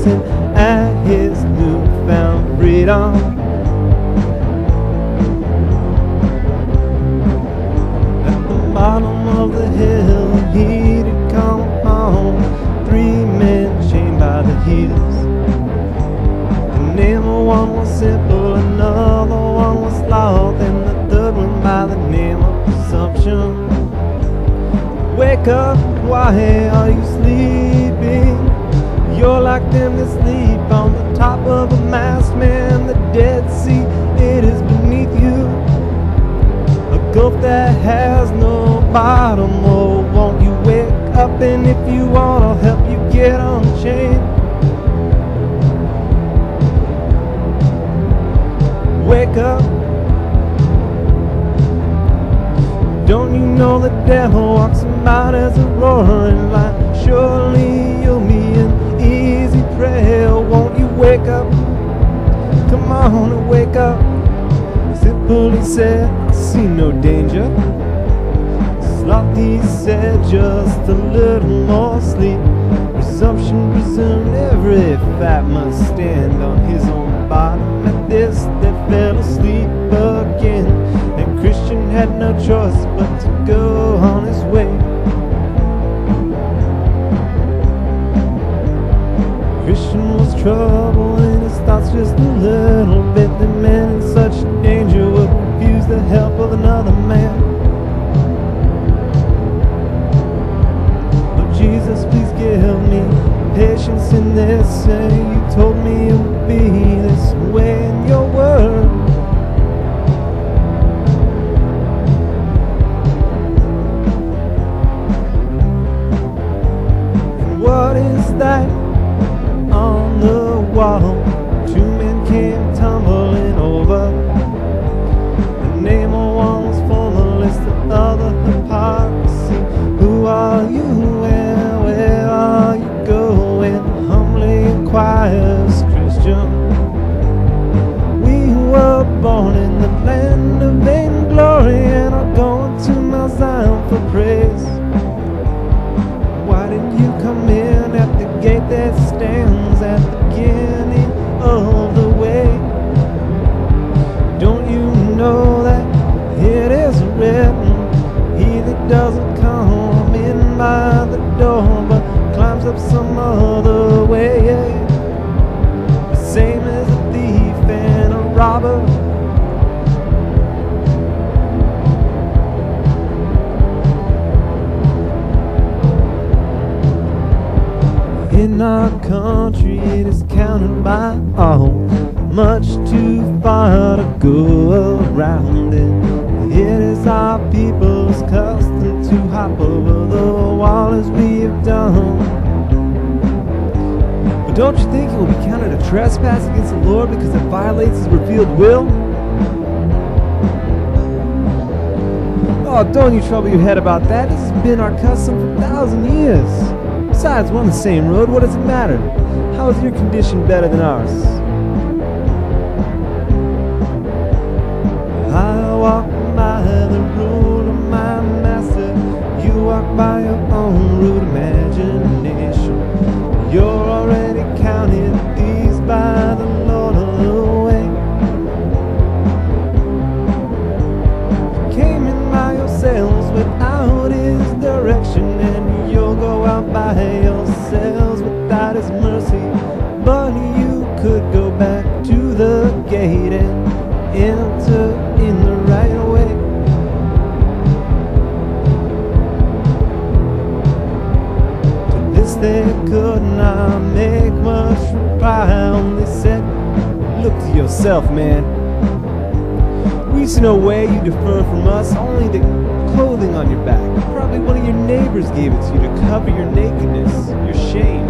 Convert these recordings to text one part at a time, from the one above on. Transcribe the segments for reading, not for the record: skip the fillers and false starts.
rejoicing at his newfound freedom. At the bottom of the hill he did come home, 3 men chained by the heels. The name of one was Simple, another one was Sloth, and the third one by the name of Presumption. Wake up, why are you sleeping? You're like them that sleep on the top of a mast, man. The Dead Sea, it is beneath you, a gulf that has no bottom. Oh, won't you wake up? And if you want, I'll help you get unchained. Wake up. Don't you know the devil walks about as a roaring lion? Surely you'll be an easy prey. Oh, won't you wake up? Come on and wake up. Simple, he said, I see no danger. Sloth, he said, just a little more sleep. Presumption presumed every fat must stand on his own bottom. At this they fell asleep again, and Christian had no choice but to go on his way. Christian was troubled in his thoughts just a little bit. The man in such danger would refuse the help of another man. Oh Jesus, please give me patience in this. You told me it would be this way in your word. And what is that on the wall? 2 men came tumbling over. The name of one was Formalist, the other Hypocrisy. Who are you and where are you going? Humbly inquires Christian. We were born in the land of vainglory and are going to Mount Zion for praise. Why didn't you come in at the gate that stands at the beginning of the way? Don't you know that it is written, he that doesn't come in by the door but climbs up some other way, the same as a thief and a robber. In our country it is counted by all much too far to go around it. It is our people's custom to hop over the wall as we have done. But don't you think it will be counted a trespass against the Lord because it violates his revealed will? Oh, don't you trouble your head about that. This has been our custom for 1,000 years. Besides, we're on the same road. What does it matter? How is your condition better than ours? I walk by the rule of my master. You walk by your own rude imagination. You're already counted these by the Lord of the way. You came in by yourselves without his direction, and you'll go out by yourselves without his mercy. But you could go back to the gate and enter in the right way. To this they could not make much reply. Only said, look to yourself, man. We see no way you differ from us, only the clothing on your back. Probably one of your neighbors gave it to you to cover your nakedness, your shame.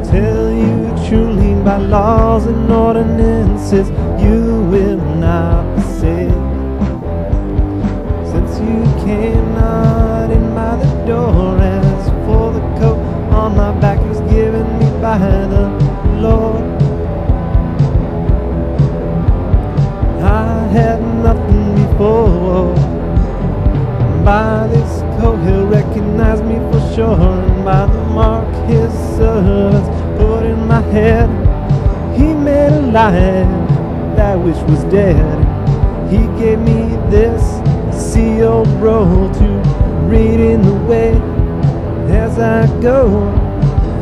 Tell you truly, by laws and ordinances you will not be saved, since you came not in by the door. As for the coat on my back, it was given me by the Lord. I had nothing before. By this coat he'll recognize me for sure. head. He made alive that which was dead. He gave me this sealed roll to read in the way. As I go,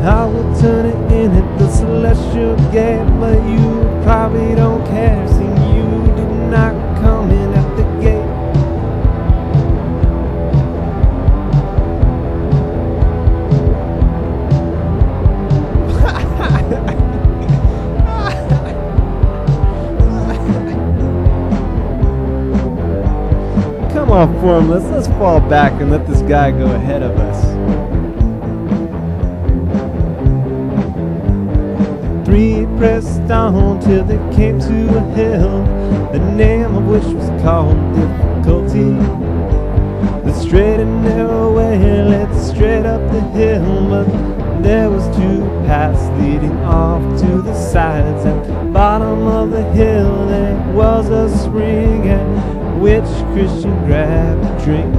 I will turn it in at the celestial gate. But you probably don't care, seeing you did not come in at the gate. Come on, formalists, let's fall back and let this guy go ahead of us. 3 pressed on till they came to a hill, the name of which was called difficulty. The straight and narrow way led straight up the hill, but there was 2 paths leading off to the sides. At the bottom of the hill there was a spring at which Christian grabbed a drink.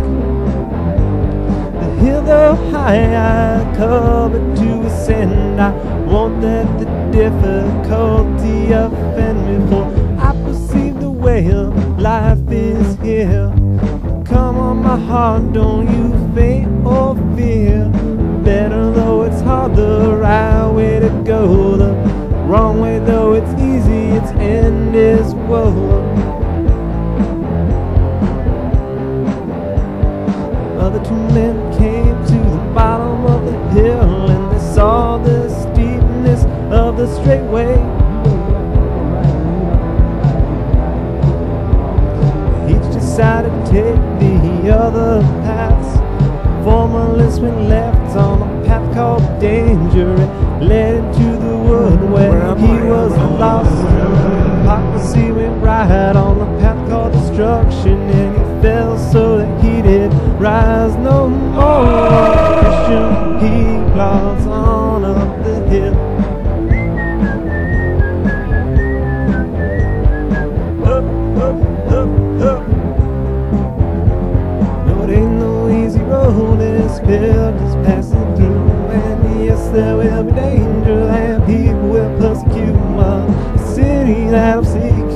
The hill, though high, I covered to ascend. I won't let the difficulty offend me, for I perceive the way of life is here. Come on, my heart, don't you faint or fear. Better though it's hard, the right way to go. The wrong way though it's easy, its end is woe. Other 2 men came to the bottom of the hill, and they saw the steepness of the straight way. Each decided to take the other paths. Formalist went left on a path called danger. It led into the wood where he was lost. Hypocrisy went right on the path called destruction, and he fell so that he did rise no more. Christian, he plods on up the hill. Up, up, up, up. No, it ain't no easy road, this field is passing through. And yes, there will be danger, and people will persecute my city that I'm seeking.